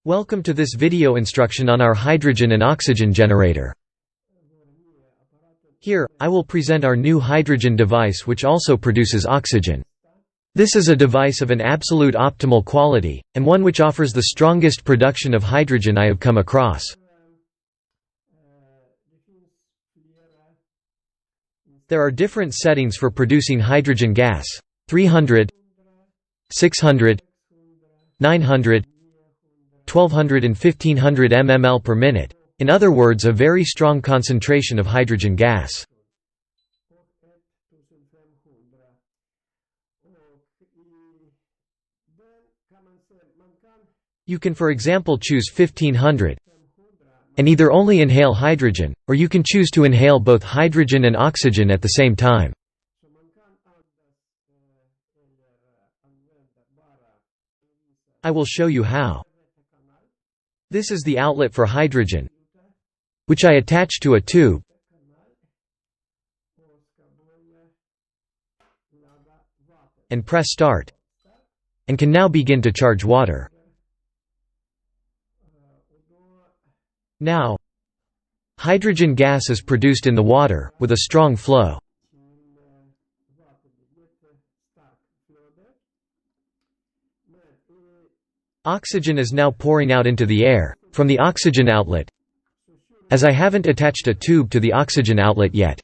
Welcome to this video instruction on our hydrogen and oxygen generator. Here, I will present our new hydrogen device which also produces oxygen. This is a device of an absolute optimal quality, and one which offers the strongest production of hydrogen I have come across. There are different settings for producing hydrogen gas: 300, 600, 900, 1200 and 1500 mmol per minute, in other words a very strong concentration of hydrogen gas. You can for example choose 1500 and either only inhale hydrogen, or you can choose to inhale both hydrogen and oxygen at the same time. I will show you how. This is the outlet for hydrogen, which I attach to a tube, and press start, and can now begin to charge water. Now, hydrogen gas is produced in the water, with a strong flow. Oxygen is now pouring out into the air, from the oxygen outlet, as I haven't attached a tube to the oxygen outlet yet.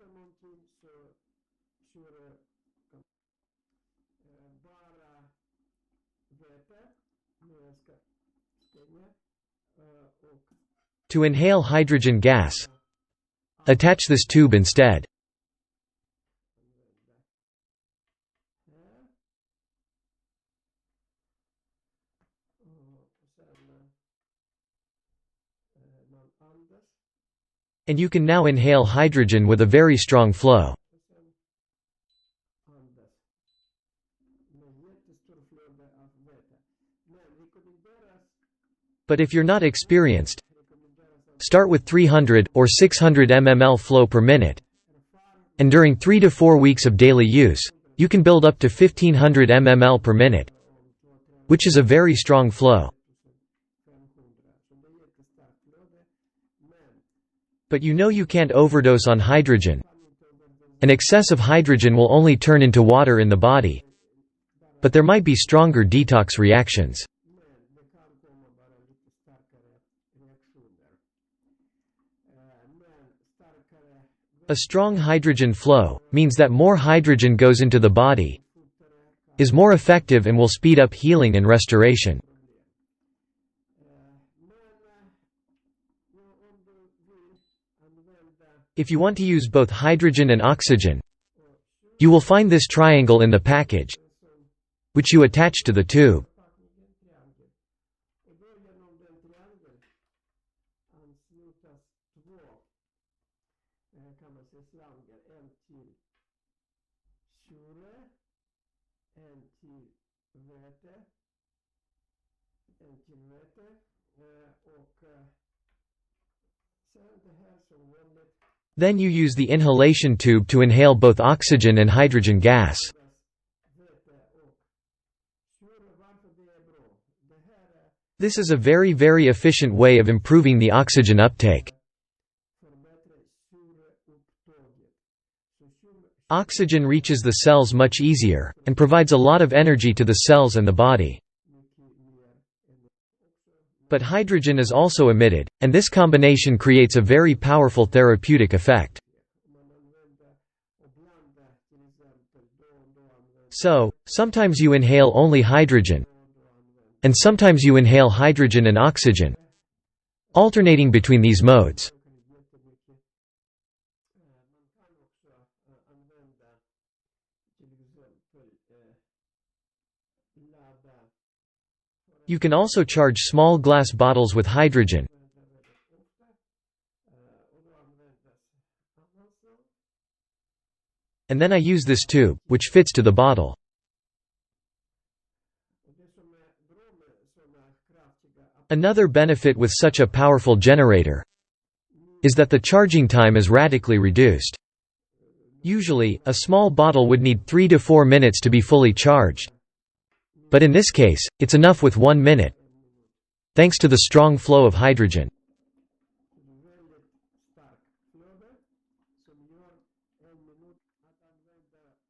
To inhale hydrogen gas, attach this tube instead. And you can now inhale hydrogen with a very strong flow. But if you're not experienced, start with 300 or 600 mmol flow per minute, and during 3 to 4 weeks of daily use, you can build up to 1500 mmol per minute, which is a very strong flow. But you can't overdose on hydrogen. An excess of hydrogen will only turn into water in the body. But there might be stronger detox reactions. A strong hydrogen flow means that more hydrogen goes into the body, is more effective and will speed up healing and restoration. If you want to use both hydrogen and oxygen, you will find this triangle in the package, which you attach to the tube. Then you use the inhalation tube to inhale both oxygen and hydrogen gas. This is a very efficient way of improving the oxygen uptake. Oxygen reaches the cells much easier, and provides a lot of energy to the cells and the body. But hydrogen is also emitted, and this combination creates a very powerful therapeutic effect. So, sometimes you inhale only hydrogen, and sometimes you inhale hydrogen and oxygen, alternating between these modes. You can also charge small glass bottles with hydrogen. And then I use this tube, which fits to the bottle. Another benefit with such a powerful generator is that the charging time is radically reduced. Usually, a small bottle would need 3 to 4 minutes to be fully charged. But in this case, it's enough with 1 minute. thanks to the strong flow of hydrogen.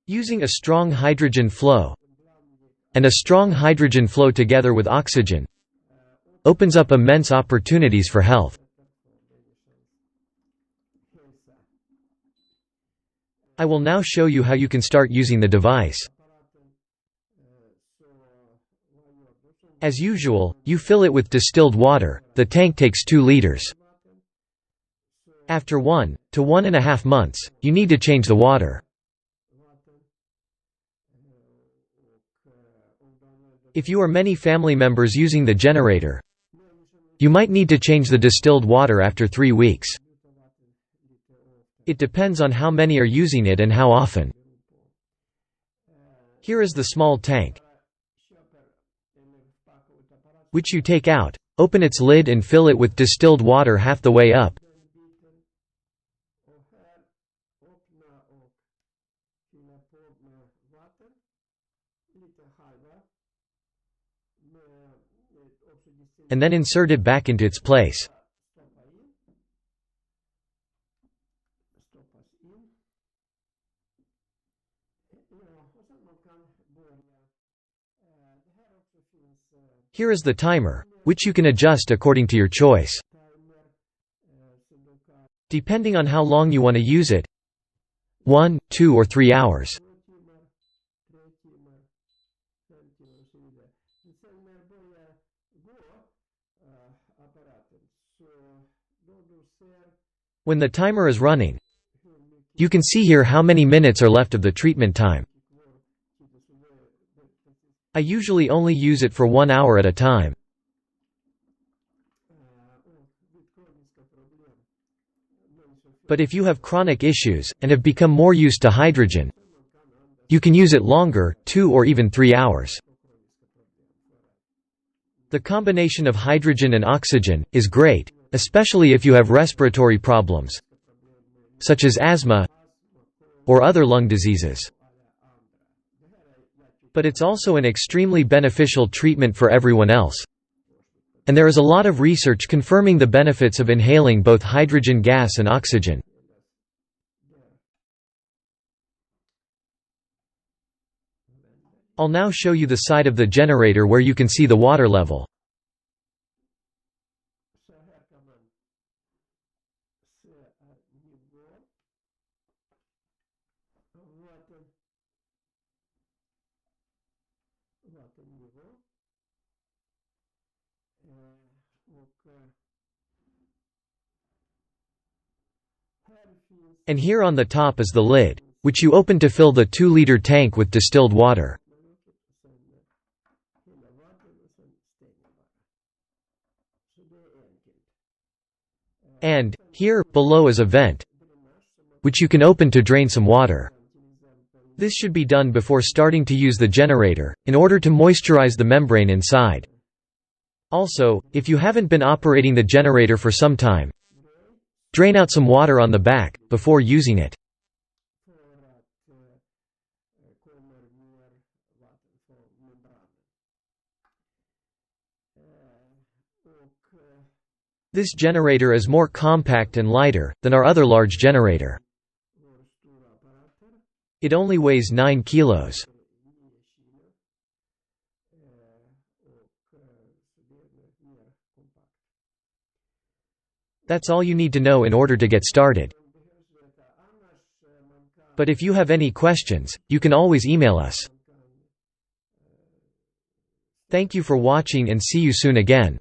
Using a strong hydrogen flow and a strong hydrogen flow together with oxygen opens up immense opportunities for health. I will now show you how you can start using the device. As usual, you fill it with distilled water. The tank takes 2 liters. After 1 to 1.5 months, you need to change the water. If you are many family members using the generator, you might need to change the distilled water after 3 weeks. It depends on how many are using it and how often. Here is the small tank, which you take out, open its lid and fill it with distilled water half the way up. And then insert it back into its place. Here is the timer, which you can adjust according to your choice. Depending on how long you want to use it, 1, 2 or 3 hours. When the timer is running, you can see here how many minutes are left of the treatment time. I usually only use it for 1 hour at a time. But if you have chronic issues, and have become more used to hydrogen, you can use it longer, 2 or even 3 hours. The combination of hydrogen and oxygen is great, especially if you have respiratory problems, such as asthma or other lung diseases. But it's also an extremely beneficial treatment for everyone else. And there is a lot of research confirming the benefits of inhaling both hydrogen gas and oxygen. I'll now show you the side of the generator where you can see the water level. And here on the top is the lid, which you open to fill the 2-liter tank with distilled water. And here, below is a vent, which you can open to drain some water. This should be done before starting to use the generator, in order to moisturize the membrane inside. Also, if you haven't been operating the generator for some time, drain out some water on the back, before using it. This generator is more compact and lighter than our other large generator. It only weighs 9 kilos. That's all you need to know in order to get started. But if you have any questions, you can always email us. Thank you for watching and see you soon again.